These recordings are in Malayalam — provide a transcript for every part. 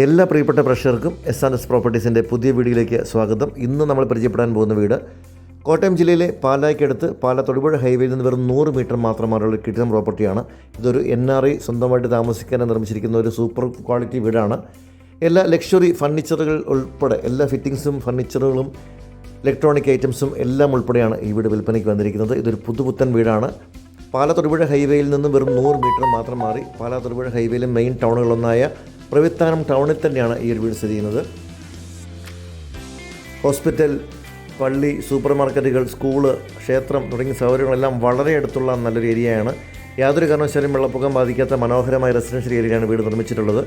എല്ലാ പ്രിയപ്പെട്ട പ്രേക്ഷകർക്കും എസ് പ്രോപ്പർട്ടീസിൻ്റെ പുതിയ വീഡിയോയിലേക്ക് സ്വാഗതം. ഇന്ന് നമ്മൾ പരിചയപ്പെടാൻ പോകുന്ന വീട് കോട്ടയം ജില്ലയിലെ പാലായ്ക്കടുത്ത് പാല തൊടുപുഴ ഹൈവേയിൽ നിന്ന് വെറും 100 മീറ്റർ മാത്രമായുള്ള കിടിലൻ പ്രോപ്പർട്ടിയാണ്. ഇതൊരു NRI സ്വന്തമായിട്ട് താമസിക്കാൻ നിർമ്മിച്ചിരിക്കുന്ന ഒരു സൂപ്പർ ക്വാളിറ്റി വീടാണ്. എല്ലാ ലക്ഷറി ഫർണിച്ചറുകൾ ഉൾപ്പെടെ എല്ലാ ഫിറ്റിങ്സും ഫർണിച്ചറുകളും ഇലക്ട്രോണിക് ഐറ്റംസും എല്ലാം ഉൾപ്പെടെയാണ് ഈ വീട് വിൽപ്പനയ്ക്ക് വന്നിരിക്കുന്നത്. ഇതൊരു പുതുപുത്തൻ വീടാണ്. പാല തൊടുപുഴ ഹൈവേയിൽ നിന്നും വെറും 100 മീറ്റർ മാത്രം മാറി പാല തൊടുപുഴ ഹൈവേയിലെ മെയിൻ ടൗണുകളൊന്നായ പ്രവിത്താനം ടൗണിൽ തന്നെയാണ് ഈ ഒരു വീട് സ്ഥിതി ചെയ്യുന്നത്. ഹോസ്പിറ്റൽ, പള്ളി, സൂപ്പർ മാർക്കറ്റുകൾ, സ്കൂള്, ക്ഷേത്രം തുടങ്ങിയ സൗകര്യങ്ങളെല്ലാം വളരെ അടുത്തുള്ള നല്ലൊരു ഏരിയയാണ്. യാതൊരു കാരണവശാലും വെള്ളപ്പൊക്കം ബാധിക്കാത്ത മനോഹരമായ റെസിഡൻഷ്യൽ ഏരിയയാണ് വീട് നിർമ്മിച്ചിട്ടുള്ളത്.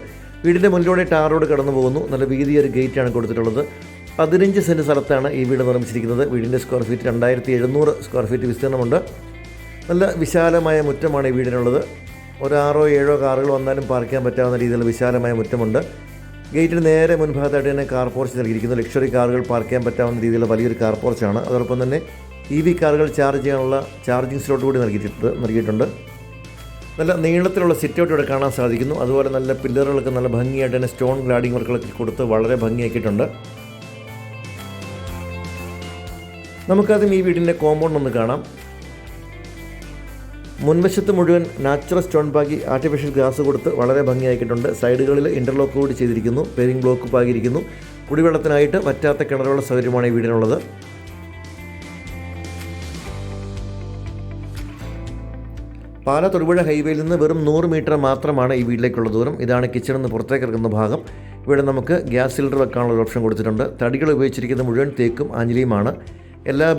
വീടിൻ്റെ മുന്നിലൂടെ ടാർ റോഡ് കടന്നു പോകുന്നു. നല്ല വീതിയൊരു ഗേറ്റാണ് കൊടുത്തിട്ടുള്ളത്. 15 സെൻറ്റ് സ്ഥലത്താണ് ഈ വീട് നിർമ്മിച്ചിരിക്കുന്നത്. വീടിൻ്റെ സ്ക്വയർ ഫീറ്റ് 2700 സ്ക്വയർ ഫീറ്റ് വിസ്തീർണ്ണമുണ്ട്. നല്ല വിശാലമായ മുറ്റമാണ് ഈ വീടിനുള്ളത്. ഒരു 6-7 കാറുകൾ വന്നാലും പാർക്ക് ചെയ്യാൻ പറ്റാവുന്ന രീതിയിലുള്ള വിശാലമായ മുറ്റമുണ്ട്. ഗേറ്റിന് നേരെ മുൻഭാഗത്തായിട്ട് തന്നെ കാർ പോർച്ച് നൽകിയിരിക്കുന്നു. ലക്ഷറി കാറുകൾ പാർക്ക് ചെയ്യാൻ പറ്റാവുന്ന രീതിയിലുള്ള വലിയൊരു കാർ പോർച്ചാണ്. അതോടൊപ്പം തന്നെ EV കാറുകൾ ചാർജ് ചെയ്യാനുള്ള ചാർജിങ് സ്ലോട്ട് കൂടി നൽകിയിട്ടുണ്ട്. നല്ല നീളത്തിലുള്ള സിറ്റ് ഔട്ട് ഇവിടെ കാണാൻ സാധിക്കുന്നു. അതുപോലെ നല്ല പില്ലറുകളൊക്കെ നല്ല ഭംഗിയായിട്ട് തന്നെ സ്റ്റോൺ ഗ്ലാഡിംഗ് വർക്കുകളൊക്കെ കൊടുത്ത് വളരെ ഭംഗിയാക്കിയിട്ടുണ്ട്. നമുക്കാദ്യം ഈ വീടിൻ്റെ കോമ്പൗണ്ട് ഒന്ന് കാണാം. മുൻവശത്ത് മുഴുവൻ നാച്ചുറൽ സ്റ്റോൺ പാകി ആർട്ടിഫിഷ്യൽ ഗ്രാസ് കൊടുത്ത് വളരെ ഭംഗിയാക്കിയിട്ടുണ്ട്. സൈഡുകളിൽ ഇൻ്റർലോക്ക് കൂടി ചെയ്തിരിക്കുന്നു. Paving block പാകിയിരിക്കുന്നു. കുടിവെള്ളത്തിനായിട്ട് വറ്റാത്ത കിണറുള്ള സൗകര്യമാണ് ഈ വീടിനുള്ളത്. പാല തൊടുപുഴ ഹൈവേയിൽ നിന്ന് വെറും 100 മീറ്റർ മാത്രമാണ് ഈ വീട്ടിലേക്കുള്ള ദൂരം. ഇതാണ് കിച്ചണിൽ നിന്ന് പുറത്തേക്ക് ഇറങ്ങുന്ന ഭാഗം. ഇവിടെ നമുക്ക് ഗ്യാസ് സിലിണ്ടർ വെക്കാനുള്ള ഒരു ഓപ്ഷൻ കൊടുത്തിട്ടുണ്ട്. തടികൾ ഉപയോഗിച്ചിരിക്കുന്ന മുഴുവൻ തേക്കും ആഞ്ഞിലിയുമാണ്. എല്ലാ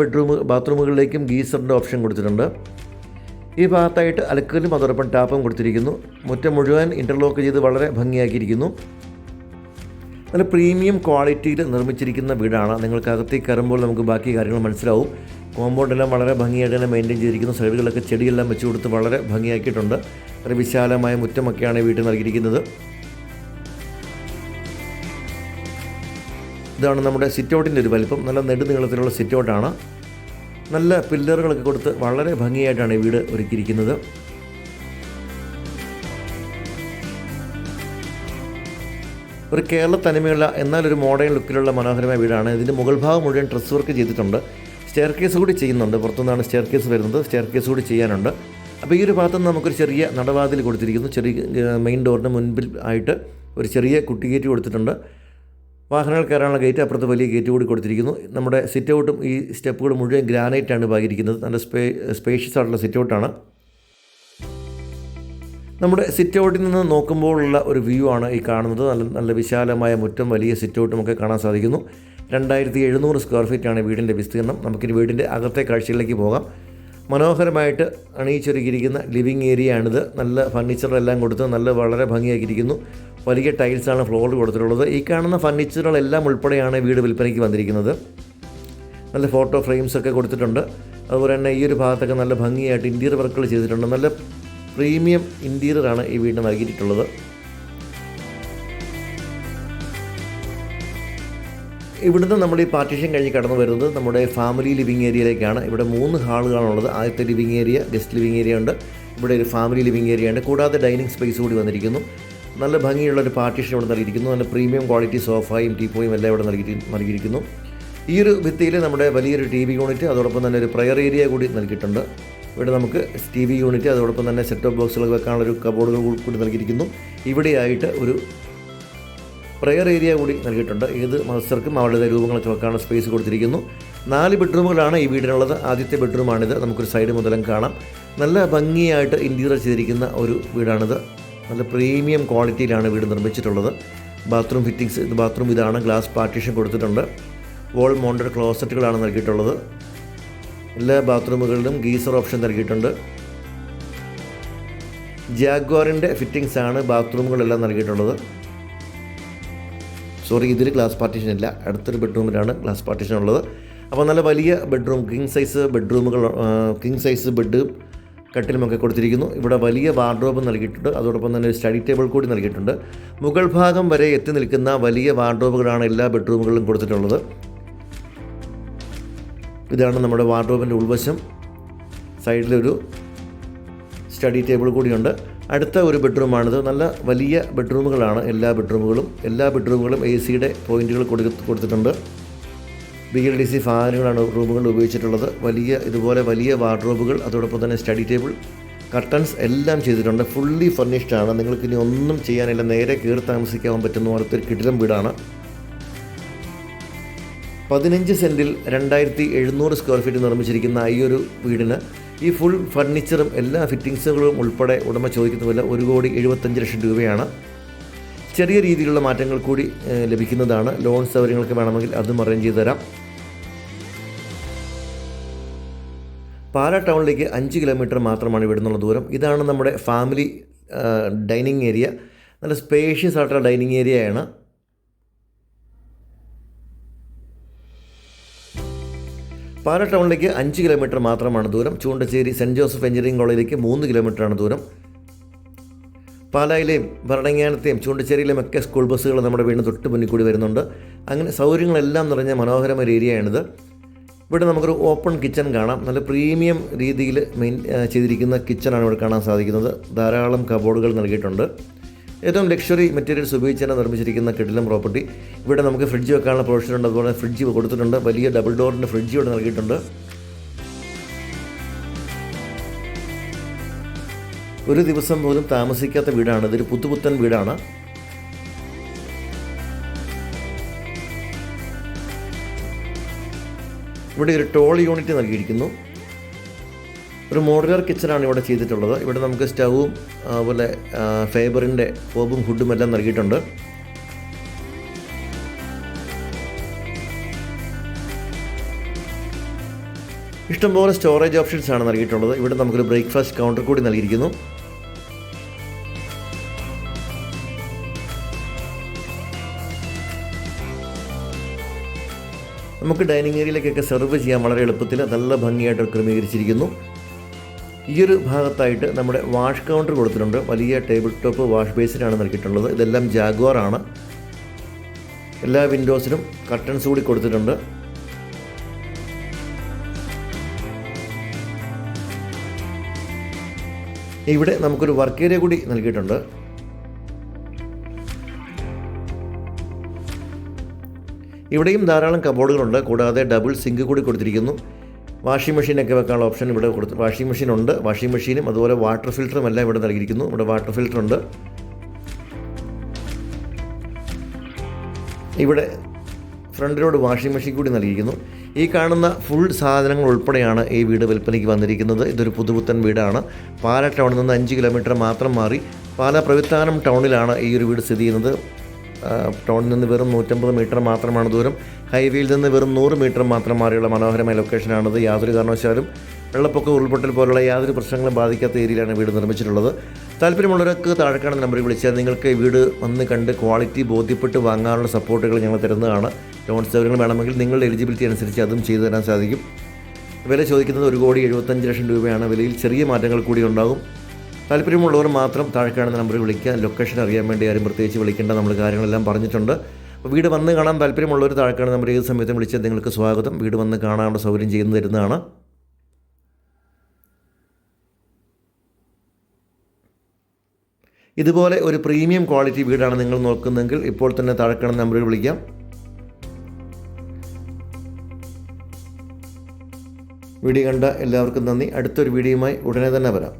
ബാത്റൂമുകളിലേക്കും ഗീസറിൻ്റെ ഓപ്ഷൻ കൊടുത്തിട്ടുണ്ട്. ഈ ഭാഗത്തായിട്ട് അലക്കലും അതോടൊപ്പം ടാപ്പും കൊടുത്തിരിക്കുന്നു. മുറ്റം മുഴുവൻ ഇൻ്റർലോക്ക് ചെയ്ത് വളരെ ഭംഗിയാക്കിയിരിക്കുന്നു. നല്ല പ്രീമിയം ക്വാളിറ്റിയിൽ നിർമ്മിച്ചിരിക്കുന്ന വീടാണ്. നിങ്ങൾക്ക് അകത്തേക്ക് കയറുമ്പോൾ നമുക്ക് ബാക്കി കാര്യങ്ങൾ മനസ്സിലാവും. കോമ്പൗണ്ടെല്ലാം വളരെ ഭംഗിയായിട്ട് തന്നെ മെയിൻറ്റെയിൻ ചെയ്തിരിക്കുന്നു. സൈഡുകളിലൊക്കെ ചെടിയെല്ലാം വെച്ച് കൊടുത്ത് വളരെ ഭംഗിയാക്കിയിട്ടുണ്ട്. വളരെ വിശാലമായ മുറ്റമൊക്കെയാണ് വീട്ടിൽ നൽകിയിരിക്കുന്നത്. ഇതാണ് നമ്മുടെ സിറ്റ് ഔട്ടിൻ്റെ ഒരു വലിപ്പം. നല്ല നെടുനീളത്തിലുള്ള സിറ്റ് ഔട്ടാണ്. നല്ല പില്ലറുകളൊക്കെ കൊടുത്ത് വളരെ ഭംഗിയായിട്ടാണ് ഈ വീട് ഒരുക്കിയിരിക്കുന്നത്. ഒരു കേരള തനിമയുള്ള എന്നാലൊരു മോഡേൺ ലുക്കിലുള്ള മനോഹരമായ വീടാണ്. ഇതിൻ്റെ മുകൾ ഭാഗം മുഴുവൻ ഡ്രസ് വർക്ക് ചെയ്തിട്ടുണ്ട്. സ്റ്റെയർ കേസ് കൂടി ചെയ്യുന്നുണ്ട്. പുറത്തുനിന്നാണ് സ്റ്റെയർ കേസ് വരുന്നത്. സ്റ്റെയർ കേസ് കൂടി ചെയ്യാനുണ്ട്. അപ്പോൾ ഈ ഒരു ഭാഗത്തുനിന്ന് നമുക്കൊരു ചെറിയ നടവാതിൽ കൊടുത്തിരിക്കുന്നു. ചെറിയ മെയിൻ ഡോറിന് മുൻപിൽ ആയിട്ട് ഒരു ചെറിയ കുട്ടി ഗേറ്റ് കൊടുത്തിട്ടുണ്ട്. വാഹനങ്ങൾ കയറാനുള്ള ഗേറ്റ്, അപ്പുറത്ത് വലിയ ഗേറ്റ് കൂടി കൊടുത്തിരിക്കുന്നു. നമ്മുടെ സിറ്റ് ഔട്ടും ഈ സ്റ്റെപ്പുകൾ മുഴുവൻ ഗ്രാനൈറ്റാണ് പാകിയിരിക്കുന്നത്. നല്ല സ്പേഷ്യസ് ആയിട്ടുള്ള സിറ്റ് ഔട്ടാണ്. നമ്മുടെ സിറ്റ് ഔട്ടിൽ നിന്ന് നോക്കുമ്പോഴുള്ള ഒരു വ്യൂ ആണ് ഈ കാണുന്നത്. നല്ല വിശാലമായ മുറ്റം, വലിയ സിറ്റ് ഔട്ടും ഒക്കെ കാണാൻ സാധിക്കുന്നു. 2700 സ്ക്വയർ ഫീറ്റാണ് വീടിൻ്റെ വിസ്തീർണം. നമുക്കിനി വീടിൻ്റെ അകത്തെ കാഴ്ചകളിലേക്ക് പോകാം. മനോഹരമായിട്ട് അണിയിച്ചൊരുക്കിയിരിക്കുന്ന ലിവിങ് ഏരിയ ആണിത്. നല്ല ഫർണിച്ചറെല്ലാം കൊടുത്ത് വളരെ ഭംഗിയാക്കിയിരിക്കുന്നു. വലിയ ടൈൽസാണ് ഫ്ലോറിൽ കൊടുത്തിട്ടുള്ളത്. ഈ കാണുന്ന ഫർണിച്ചറുകളെല്ലാം ഉൾപ്പെടെയാണ് വീട് വിൽപ്പനയ്ക്ക് വന്നിരിക്കുന്നത്. നല്ല ഫോട്ടോ ഫ്രെയിംസൊക്കെ കൊടുത്തിട്ടുണ്ട്. അതുപോലെ തന്നെ ഈ ഒരു ഭാഗത്തൊക്കെ നല്ല ഭംഗിയായിട്ട് ഇൻറ്റീരിയർ വർക്കുകൾ ചെയ്തിട്ടുണ്ട്. നല്ല പ്രീമിയം ഇൻറ്റീരിയറാണ് ഈ വീടിന് നൽകിയിട്ടുള്ളത്. ഇവിടുന്ന് നമ്മൾ ഈ പാർട്ടീഷൻ കഴിഞ്ഞ് കടന്നു വരുന്നത് നമ്മുടെ ഫാമിലി ലിവിങ് ഏരിയയിലേക്കാണ്. ഇവിടെ 3 ഹാളുകളാണുള്ളത്. ആദ്യത്തെ living area, guest living area ഉണ്ട്. ഇവിടെ ഒരു ഫാമിലി ലിവിങ് ഏരിയ ഉണ്ട്. കൂടാതെ ഡൈനിങ് സ്പേസ് കൂടി വന്നിരിക്കുന്നു. നല്ല ഭംഗിയുള്ളൊരു പാർട്ടീഷൻ ഇവിടെ നൽകിയിരിക്കുന്നു. നല്ല പ്രീമിയം ക്വാളിറ്റി സോഫയും ടീപ്പോയും എല്ലാം ഇവിടെ നൽകിയിരിക്കുന്നു. ഈ ഒരു ഭിത്തിയിൽ നമ്മുടെ വലിയൊരു TV യൂണിറ്റ്, അതോടൊപ്പം തന്നെ ഒരു പ്രയർ ഏരിയ കൂടി നൽകിയിട്ടുണ്ട്. ഇവിടെ നമുക്ക് TV യൂണിറ്റ്, അതോടൊപ്പം തന്നെ സെറ്റ് ഓഫ് ബോക്സുകൾ വെക്കാനുള്ളൊരു കബോർഡുകൾ കൂടി നൽകിയിരിക്കുന്നു. ഇവിടെയായിട്ട് ഒരു പ്രയർ ഏരിയ കൂടി നൽകിയിട്ടുണ്ട്. ഏത് മത്സരക്കും അവരുടെ രൂപങ്ങളൊക്കെ വെക്കാനുള്ള സ്പേസ് കൊടുത്തിരിക്കുന്നു. 4 ബെഡ്റൂമുകളാണ് ഈ വീടിനുള്ളത്. ആദ്യത്തെ ബെഡ്റൂമാണിത്. നമുക്കൊരു സൈഡ് മുതലും കാണാം. നല്ല ഭംഗിയായിട്ട് ഇൻറ്റീരിയർ ചെയ്തിരിക്കുന്ന ഒരു വീടാണിത്. നല്ല പ്രീമിയം ക്വാളിറ്റിയിലാണ് വീട് നിർമ്മിച്ചിട്ടുള്ളത്. ബാത്റൂം ഫിറ്റിങ്സ്, ബാത്റൂം ഇതാണ്. ഗ്ലാസ് പാർട്ടീഷൻ കൊടുത്തിട്ടുണ്ട്. വോൾ മൗണ്ടഡ് ക്ലോസറ്റുകളാണ് നൽകിയിട്ടുള്ളത്. എല്ലാ ബാത്റൂമുകളിലും ഗീസർ ഓപ്ഷൻ നൽകിയിട്ടുണ്ട്. ജാഗ്വാറിൻ്റെ ഫിറ്റിങ്സ് ആണ് ബാത്റൂമുകളെല്ലാം നൽകിയിട്ടുള്ളത്. ഇതിൽ ഗ്ലാസ് പാർട്ടീഷൻ ഇല്ല. അടുത്തൊരു ബെഡ്റൂമിലാണ് ഗ്ലാസ് പാർട്ടീഷൻ ഉള്ളത്. അപ്പോൾ നല്ല വലിയ ബെഡ്റൂം, കിങ് സൈസ് ബെഡ്, കട്ടിലുമൊക്കെ കൊടുത്തിരിക്കുന്നു. ഇവിടെ വലിയ വാർഡ്രോബ് നൽകിയിട്ടുണ്ട്. അതോടൊപ്പം തന്നെ ഒരു സ്റ്റഡി ടേബിൾ കൂടി നൽകിയിട്ടുണ്ട്. മുകൾ ഭാഗം വരെ എത്തി നിൽക്കുന്ന വലിയ വാർഡ്രോബുകളാണ് എല്ലാ ബെഡ്റൂമുകളിലും കൊടുത്തിട്ടുള്ളത്. ഇതാണ് നമ്മുടെ വാർഡ്രോബിൻ്റെ ഉൾവശം. സൈഡിലൊരു സ്റ്റഡി ടേബിൾ കൂടിയുണ്ട്. അടുത്ത ഒരു ബെഡ്റൂമാണിത്. നല്ല വലിയ ബെഡ്റൂമുകളാണ് എല്ലാ ബെഡ്റൂമുകളും AC-യുടെ പോയിൻറ്റുകൾ കൊടുത്തിട്ടുണ്ട്. BLDC ഫാനുകളാണ് റൂമുകളിൽ ഉപയോഗിച്ചിട്ടുള്ളത്. ഇതുപോലെ വലിയ വാർഡ്രോബുകൾ, അതോടൊപ്പം തന്നെ സ്റ്റഡി ടേബിൾ, കർട്ടൻസ് എല്ലാം ചെയ്തിട്ടുണ്ട്. ഫുള്ളി ഫർണിഷ്ഡ് ആണ്. നിങ്ങൾക്കിനി ഒന്നും ചെയ്യാനില്ല, നേരെ കയറി താമസിക്കാൻ പറ്റുന്ന പോലത്തെ ഒരു കിടിലം വീടാണ്. 15 സെൻറ്റിൽ 2700 സ്ക്വയർ ഫീറ്റ് നിർമ്മിച്ചിരിക്കുന്ന ഈ ഒരു വീടിന് ഈ ഫുൾ ഫർണിച്ചറും എല്ലാ ഫിറ്റിങ്സുകളും ഉൾപ്പെടെ ഉടമ ചോദിക്കുന്ന വില 1,75,00,000 രൂപയാണ്. ചെറിയ രീതിയിലുള്ള മാറ്റങ്ങൾ കൂടി ലഭിക്കുന്നതാണ്. ലോൺ സൗകര്യങ്ങൾക്ക് വേണമെങ്കിൽ അതും അറേഞ്ച് ചെയ്ത് തരാം. പാലാ ടൗണിലേക്ക് 5 കിലോമീറ്റർ മാത്രമാണ് ഇവിടെ നിന്നുള്ള ദൂരം. ഇതാണ് നമ്മുടെ ഫാമിലി ഡൈനിങ് ഏരിയ. നല്ല സ്പേഷ്യസ് ആയിട്ടുള്ള ഡൈനിങ് ഏരിയയാണ്. പാലാ ടൗണിലേക്ക് 5 കിലോമീറ്റർ മാത്രമാണ് ദൂരം. ചൂണ്ടച്ചേരി സെൻറ്റ് ജോസഫ് എഞ്ചിനീയറിംഗ് കോളേജിലേക്ക് 3 കിലോമീറ്ററാണ് ദൂരം. പാലായിലെയും ഭരണങ്ങാനത്തെയും ചൂണ്ടച്ചേരിയിലെയും ഒക്കെ സ്കൂൾ ബസ്സുകൾ നമ്മുടെ വീടിന് തൊട്ട് മുന്നിൽ കൂടി വരുന്നുണ്ട്. അങ്ങനെ സൗകര്യങ്ങളെല്ലാം നിറഞ്ഞ മനോഹരമായ ഒരു ഏരിയയാണിത്. ഇവിടെ നമുക്കൊരു ഓപ്പൺ കിച്ചൺ കാണാം. നല്ല പ്രീമിയം രീതിയിൽ ചെയ്തിരിക്കുന്ന കിച്ചണാണ് ഇവിടെ കാണാൻ സാധിക്കുന്നത്. ധാരാളം കബോർഡുകൾ നൽകിയിട്ടുണ്ട്. ഏറ്റവും ലക്ഷറി മെറ്റീരിയൽസ് ഉപയോഗിച്ച് തന്നെ നിർമ്മിച്ചിരിക്കുന്ന കിടിലം പ്രോപ്പർട്ടി. ഇവിടെ നമുക്ക് ഫ്രിഡ്ജ് വെക്കാനുള്ള പ്രൊവിഷൻ ഉണ്ട്. അതുപോലെ ഫ്രിഡ്ജ് കൊടുത്തിട്ടുണ്ട്. വലിയ ഡബിൾ ഡോറിൻ്റെ ഫ്രിഡ്ജ് ഇവിടെ നൽകിയിട്ടുണ്ട്. ഒരു ദിവസം പോലും താമസിക്കാത്ത വീടാണ്. ഇതൊരു പുത്തുപുത്തൻ വീടാണ്. ഇവിടെ ഒരു ടോൾ യൂണിറ്റ് നൽകിയിരിക്കുന്നു. ഒരു മോഡുലാർ കിച്ചണാണ് ഇവിടെ ചെയ്തിട്ടുള്ളത്. ഇവിടെ നമുക്ക് സ്റ്റൗവും അതുപോലെ ഫൈബറിൻ്റെ ഫോബും ഹുഡും എല്ലാം നൽകിയിട്ടുണ്ട്. ഇഷ്ടംപോലെ സ്റ്റോറേജ് ഓപ്ഷൻസ് ആണ് നൽകിയിട്ടുള്ളത്. ഇവിടെ നമുക്കൊരു ബ്രേക്ക്ഫാസ്റ്റ് കൗണ്ടർ കൂടി നൽകിയിരിക്കുന്നു. നമുക്ക് ഡൈനിങ് ഏരിയയിലേക്കൊക്കെ സെർവ് ചെയ്യാൻ വളരെ എളുപ്പത്തിൽ നല്ല ഭംഗിയായിട്ട് ക്രമീകരിച്ചിരിക്കുന്നു. ഈ ഒരു ഭാഗത്തായിട്ട് നമ്മുടെ വാഷ് കൗണ്ടർ കൊടുത്തിട്ടുണ്ട്. വലിയ ടേബിൾ ടോപ്പ് വാഷ് ബേസിനാണ് നൽകിയിട്ടുള്ളത്. ഇതെല്ലാം ജാഗ്വാറാണ്. എല്ലാ വിൻഡോസിനും കർട്ടൻസ് കൂടി കൊടുത്തിട്ടുണ്ട്. ഇവിടെ നമുക്കൊരു വർക്ക് ഏരിയ കൂടി നൽകിയിട്ടുണ്ട്. ഇവിടെയും ധാരാളം കബോർഡുകളുണ്ട്. കൂടാതെ ഡബിൾ സിങ്ക് കൂടി കൊടുത്തിരിക്കുന്നു. വാഷിംഗ് മെഷീനൊക്കെ വെക്കാനുള്ള ഓപ്ഷൻ ഇവിടെ കൊടുത്തു. വാഷിംഗ് മെഷീൻ ഉണ്ട്. വാഷിംഗ് മെഷീനും അതുപോലെ വാട്ടർ ഫിൽറ്ററും എല്ലാം ഇവിടെ നൽകിയിരിക്കുന്നു. ഇവിടെ വാട്ടർ ഫിൽറ്റർ ഉണ്ട്. ഇവിടെ ഫ്രണ്ടിലോട് വാഷിംഗ് മെഷീൻ കൂടി നൽകിയിരിക്കുന്നു. ഈ കാണുന്ന ഫുൾ സാധനങ്ങൾ ഉൾപ്പെടെയാണ് ഈ വീട് വിൽപ്പനയ്ക്ക് വന്നിരിക്കുന്നത്. ഇതൊരു പുതുപുത്തൻ വീടാണ്. പാലാ ടൗണിൽ നിന്ന് 5 കിലോമീറ്റർ മാത്രം മാറി പാലാ പ്രവിത്താനം ടൗണിലാണ് ഈ ഒരു വീട് സ്ഥിതി ചെയ്യുന്നത്. ടൗണിൽ നിന്ന് വെറും 150 മീറ്റർ മാത്രമാണ് ദൂരം. ഹൈവേയിൽ നിന്ന് വെറും 100 മീറ്റർ മാത്രം മാറിയുള്ള മനോഹരമായ ലൊക്കേഷനാണിത്. യാതൊരു കാരണവശാലും വെള്ളപ്പൊക്കം, ഉരുൾപൊട്ടൽ പോലുള്ള യാതൊരു പ്രശ്നങ്ങളും ബാധിക്കാത്ത ഏരിയയിലാണ് വീട് നിർമ്മിച്ചിട്ടുള്ളത്. താല്പര്യമുള്ളവർക്ക് താഴെ കാണുന്ന നമ്പറിൽ വിളിച്ചാൽ നിങ്ങൾക്ക് ഈ വീട് വന്ന് കണ്ട് ക്വാളിറ്റി ബോധ്യപ്പെട്ട് വാങ്ങാനുള്ള സപ്പോർട്ടുകൾ ഞങ്ങൾ തരുന്നതാണ്. ലോൺ സൗകര്യങ്ങൾ വേണമെങ്കിൽ നിങ്ങളുടെ എലിജിബിലിറ്റി അനുസരിച്ച് അതും ചെയ്തു തരാൻ സാധിക്കും. വില ചോദിക്കുന്നത് 1,75,00,000 രൂപയാണ്. വിലയിൽ ചെറിയ മാറ്റങ്ങൾ കൂടി ഉണ്ടാകും. താല്പര്യമുള്ളവർ മാത്രം താഴെ കാണുന്ന നമ്പറിൽ വിളിക്കുക. ലൊക്കേഷൻ അറിയാൻ വേണ്ടി ആരും പ്രത്യേകിച്ച് വിളിക്കേണ്ട, നമ്മൾ കാര്യങ്ങളെല്ലാം പറഞ്ഞിട്ടുണ്ട്. അപ്പോൾ വീട് വന്ന് കാണാൻ താല്പര്യമുള്ളവർ താഴെ കാണുന്ന നമ്പർ ഏത് സമയത്തും വിളിച്ചാൽ നിങ്ങൾക്ക് സ്വാഗതം. വീട് വന്ന് കാണാനുള്ള സൗകര്യം ചെയ്തു തരുന്നതാണ്. ഇതുപോലെ ഒരു പ്രീമിയം ക്വാളിറ്റി വീടാണ് നിങ്ങൾ നോക്കുന്നതെങ്കിൽ ഇപ്പോൾ തന്നെ താഴെ കാണുന്ന നമ്പറിൽ വിളിക്കാം. വീഡിയോ കണ്ട എല്ലാവർക്കും നന്ദി. അടുത്തൊരു വീഡിയോയുമായി ഉടനെ തന്നെ വരാം.